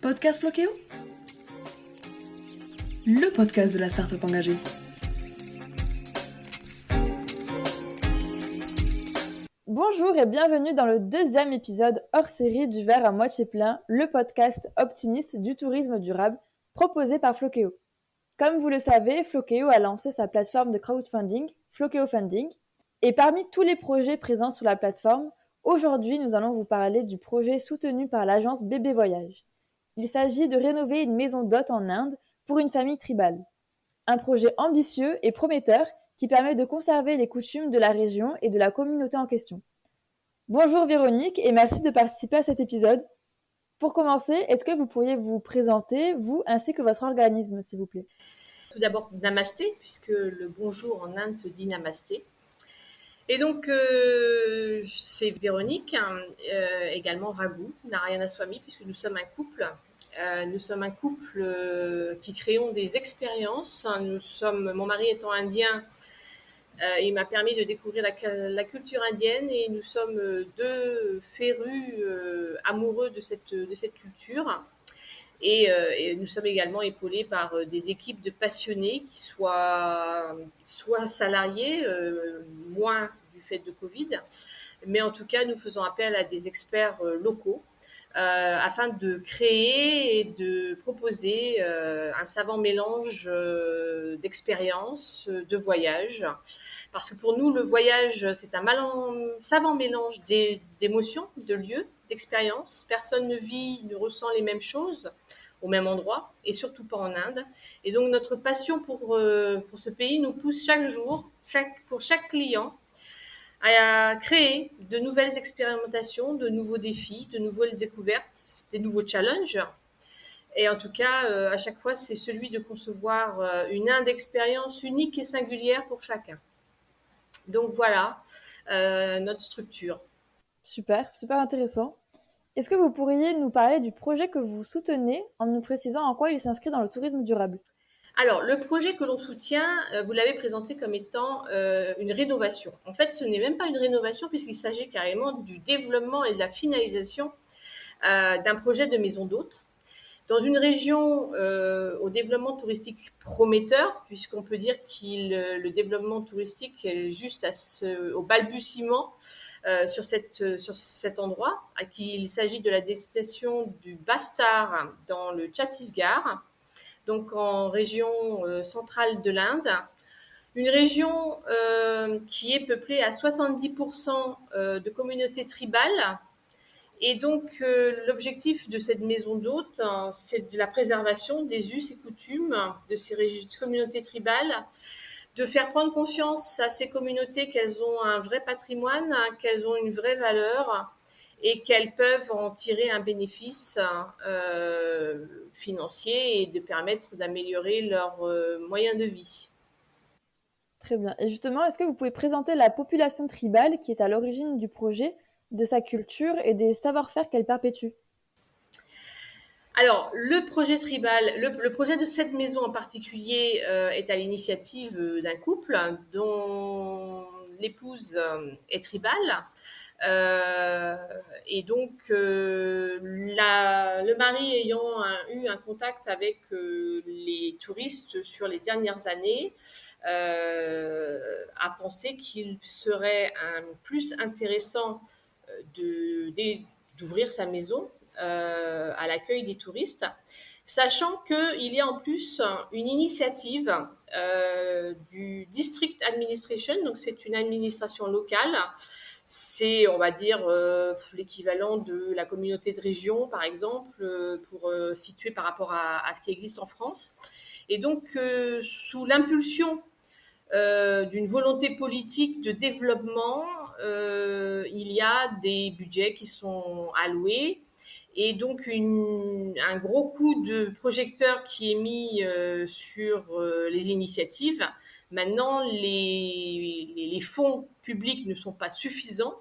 Podcast Flokéo, le podcast de la start-up engagée. Bonjour et bienvenue dans le deuxième épisode hors série du verre à moitié plein, le podcast optimiste du tourisme durable proposé par Flokéo. Comme vous le savez, Flokéo a lancé sa plateforme de crowdfunding, Flokéo Funding, et parmi tous les projets présents sur la plateforme, aujourd'hui nous allons vous parler du projet soutenu par l'agence Bébé Voyage. Il s'agit de rénover une maison d'hôtes en Inde pour une famille tribale. Un projet ambitieux et prometteur qui permet de conserver les coutumes de la région et de la communauté en question. Bonjour Véronique et merci de participer à cet épisode. Pour commencer, est-ce que vous pourriez vous présenter, vous ainsi que votre organisme, s'il vous plaît? Tout d'abord, namasté, puisque le bonjour en Inde se dit namasté. Et donc, c'est Véronique, également Raghu, Narayana Swami, puisque nous sommes un couple. Nous sommes un couple qui créons des expériences. Mon mari étant indien, il m'a permis de découvrir la culture indienne et nous sommes deux férus amoureux de cette culture. Et nous sommes également épaulés par des équipes de passionnés qui soit salariés, moins du fait de Covid, mais en tout cas, nous faisons appel à des experts locaux afin de créer et de proposer un savant mélange d'expériences, de voyages. Parce que pour nous, le voyage, c'est un savant mélange d'émotions, de lieux, d'expériences. Personne ne ressent les mêmes choses au même endroit, et surtout pas en Inde. Et donc, notre passion pour ce pays nous pousse chaque jour, pour chaque client, à créer de nouvelles expérimentations, de nouveaux défis, de nouvelles découvertes, des nouveaux challenges. Et en tout cas, à chaque fois, c'est celui de concevoir une Inde expérience unique et singulière pour chacun. Donc voilà notre structure. Super, super intéressant. Est-ce que vous pourriez nous parler du projet que vous soutenez en nous précisant en quoi il s'inscrit dans le tourisme durable? Alors, le projet que l'on soutient, vous l'avez présenté comme étant une rénovation. En fait, ce n'est même pas une rénovation puisqu'il s'agit carrément du développement et de la finalisation d'un projet de maison d'hôtes dans une région au développement touristique prometteur, puisqu'on peut dire que le développement touristique est juste au balbutiement sur cet endroit. Il s'agit de la destination du Bastar dans le Chhattisgarh, donc en région centrale de l'Inde. Une région qui est peuplée à 70% de communautés tribales. Et donc, l'objectif de cette maison d'hôtes, c'est de la préservation des us et coutumes de ces communautés tribales, de faire prendre conscience à ces communautés qu'elles ont un vrai patrimoine, qu'elles ont une vraie valeur et qu'elles peuvent en tirer un bénéfice financier et de permettre d'améliorer leurs moyens de vie. Très bien. Et justement, est-ce que vous pouvez présenter la population tribale qui est à l'origine du projet, de sa culture et des savoir-faire qu'elle perpétue? Alors, le projet tribal, le projet de cette maison en particulier est à l'initiative d'un couple dont l'épouse est tribale. Et donc, le mari ayant eu un contact avec les touristes sur les dernières années, a pensé qu'il serait plus intéressant d'ouvrir sa maison à l'accueil des touristes, sachant qu'il y a en plus une initiative du District Administration, donc c'est une administration locale, c'est, on va dire, l'équivalent de la communauté de région, par exemple, pour situer par rapport à ce qui existe en France. Et donc, sous l'impulsion d'une volonté politique de développement, il y a des budgets qui sont alloués et donc un gros coup de projecteur qui est mis sur les initiatives. Maintenant, les fonds publics ne sont pas suffisants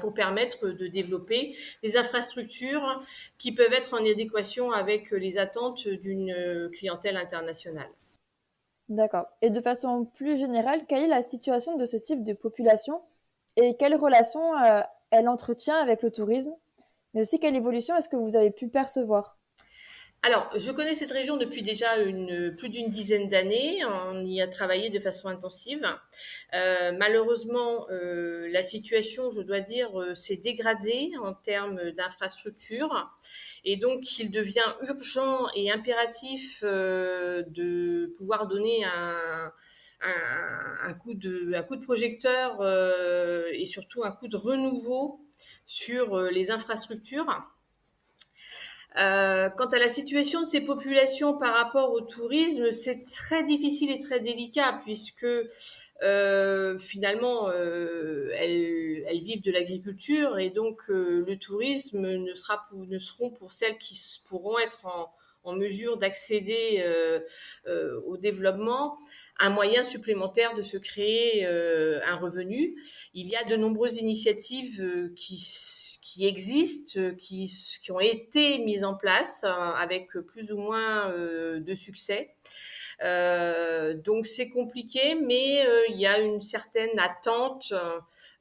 pour permettre de développer des infrastructures qui peuvent être en adéquation avec les attentes d'une clientèle internationale. D'accord. Et de façon plus générale, quelle est la situation de ce type de population et quelles relations elle entretient avec le tourisme? Mais aussi, quelle évolution est-ce que vous avez pu percevoir? Alors, je connais cette région depuis déjà plus d'une dizaine d'années. On y a travaillé de façon intensive. Malheureusement, la situation, je dois dire, s'est dégradée en termes d'infrastructures. Et donc, il devient urgent et impératif de pouvoir donner un coup de projecteur et surtout un coup de renouveau sur les infrastructures. Quant à la situation de ces populations par rapport au tourisme, c'est très difficile et très délicat puisque finalement elles vivent de l'agriculture et donc le tourisme ne seront pour celles qui pourront être en mesure d'accéder au développement un moyen supplémentaire de se créer un revenu. Il y a de nombreuses initiatives qui existent, qui ont été mises en place avec plus ou moins de succès. Donc c'est compliqué, mais il y a une certaine attente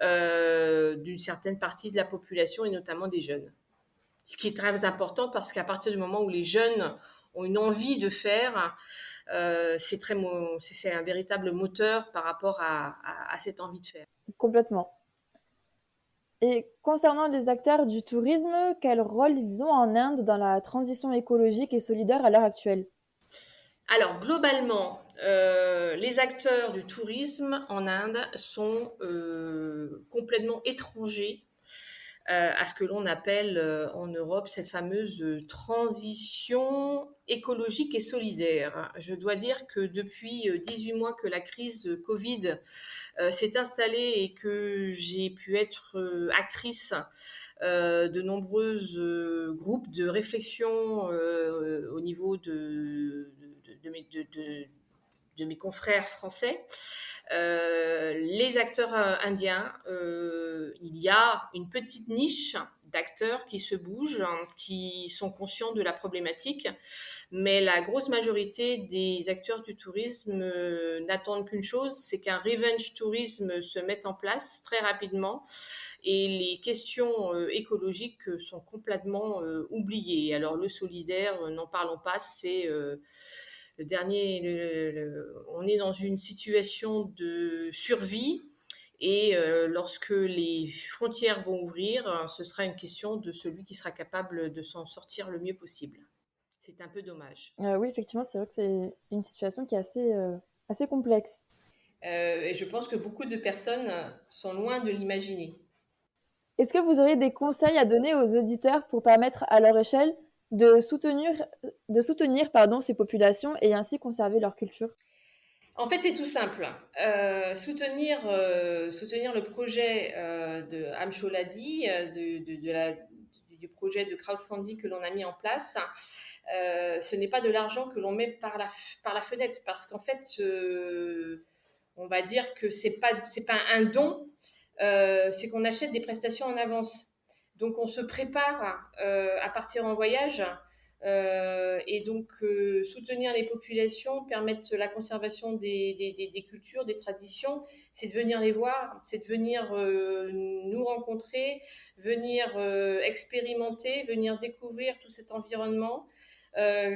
d'une certaine partie de la population et notamment des jeunes. Ce qui est très important parce qu'à partir du moment où les jeunes ont une envie de faire, c'est un véritable moteur par rapport à cette envie de faire. Complètement. Et concernant les acteurs du tourisme, quel rôle ils ont en Inde dans la transition écologique et solidaire à l'heure actuelle? Alors, globalement, les acteurs du tourisme en Inde sont complètement étrangers à ce que l'on appelle en Europe cette fameuse transition écologique et solidaire. Je dois dire que depuis 18 mois que la crise Covid s'est installée et que j'ai pu être actrice de nombreux groupes de réflexion au niveau de mes confrères français, les acteurs indiens, il y a une petite niche d'acteurs qui se bougent, qui sont conscients de la problématique, mais la grosse majorité des acteurs du tourisme n'attendent qu'une chose, c'est qu'un revenge tourisme se mette en place très rapidement et les questions écologiques sont complètement oubliées. Alors le solidaire, n'en parlons pas, c'est le dernier. On est dans une situation de survie. Et lorsque les frontières vont ouvrir, ce sera une question de celui qui sera capable de s'en sortir le mieux possible. C'est un peu dommage. Oui, effectivement, c'est vrai que c'est une situation qui est assez complexe. Et je pense que beaucoup de personnes sont loin de l'imaginer. Est-ce que vous auriez des conseils à donner aux auditeurs pour permettre à leur échelle de soutenir pardon, ces populations et ainsi conserver leur culture? En fait, c'est tout simple. Soutenir le projet de Amsholadi, du projet de crowdfunding que l'on a mis en place. Ce n'est pas de l'argent que l'on met par la fenêtre, parce qu'en fait, on va dire que c'est pas un don, c'est qu'on achète des prestations en avance. Donc, on se prépare à partir en voyage. Et donc soutenir les populations, permettre la conservation des cultures, des traditions, c'est de venir les voir, c'est de venir nous rencontrer, venir expérimenter, venir découvrir tout cet environnement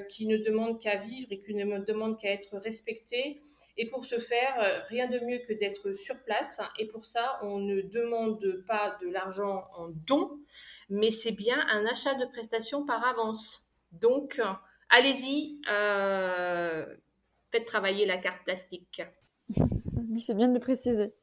qui ne demande qu'à vivre et qui ne demande qu'à être respecté. Et pour ce faire, rien de mieux que d'être sur place. Et pour ça, on ne demande pas de l'argent en don, mais c'est bien un achat de prestations par avance. Donc, allez-y, faites travailler la carte plastique. Oui, c'est bien de le préciser.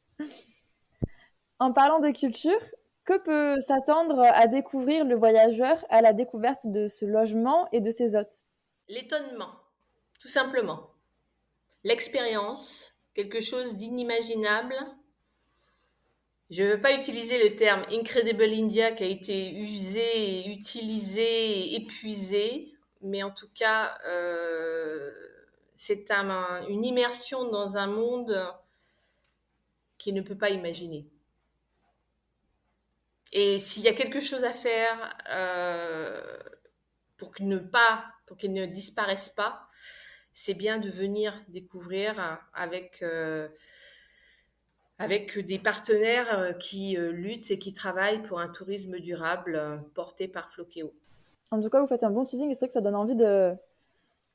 En parlant de culture, que peut s'attendre à découvrir le voyageur à la découverte de ce logement et de ses hôtes? L'étonnement, tout simplement. L'expérience, quelque chose d'inimaginable. Je ne veux pas utiliser le terme Incredible India qui a été usé, utilisé, épuisé, mais en tout cas, c'est une immersion dans un monde qui ne peut pas imaginer. Et s'il y a quelque chose à faire pour qu'il ne disparaisse pas, c'est bien de venir découvrir avec avec des partenaires qui luttent et qui travaillent pour un tourisme durable porté par Flokéo. En tout cas, vous faites un bon teasing et c'est vrai que ça donne envie de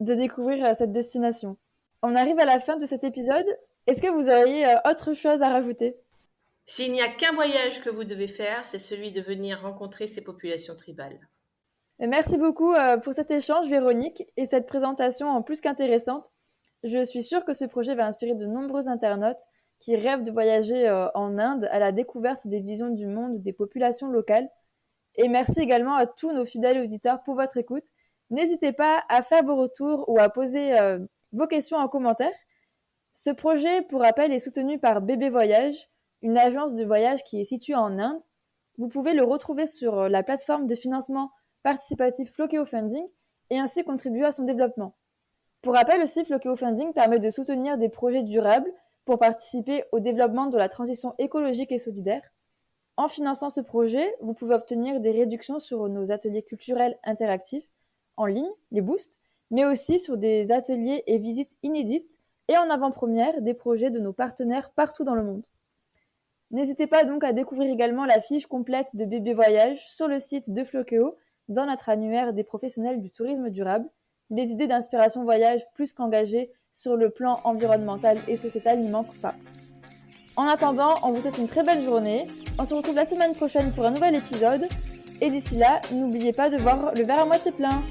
découvrir cette destination. On arrive à la fin de cet épisode. Est-ce que vous auriez autre chose à rajouter ? S'il n'y a qu'un voyage que vous devez faire, c'est celui de venir rencontrer ces populations tribales. Et merci beaucoup pour cet échange, Véronique, et cette présentation en plus qu'intéressante. Je suis sûre que ce projet va inspirer de nombreux internautes qui rêvent de voyager en Inde à la découverte des visions du monde des populations locales. Et merci également à tous nos fidèles auditeurs pour votre écoute. N'hésitez pas à faire vos retours ou à poser vos questions en commentaire. Ce projet, pour rappel, est soutenu par Bébé Voyage, une agence de voyage qui est située en Inde. Vous pouvez le retrouver sur la plateforme de financement participatif Flokéo Funding et ainsi contribuer à son développement. Pour rappel aussi, Flokéo Funding permet de soutenir des projets durables pour participer au développement de la transition écologique et solidaire. En finançant ce projet, vous pouvez obtenir des réductions sur nos ateliers culturels interactifs en ligne, les boosts, mais aussi sur des ateliers et visites inédites et en avant-première des projets de nos partenaires partout dans le monde. N'hésitez pas donc à découvrir également la fiche complète de Bébé Voyage sur le site de Flokéo dans notre annuaire des professionnels du tourisme durable. Les idées d'inspiration voyage plus qu'engagées sur le plan environnemental et sociétal n'y manquent pas. En attendant, on vous souhaite une très belle journée. On se retrouve la semaine prochaine pour un nouvel épisode. Et d'ici là, n'oubliez pas de voir le verre à moitié plein.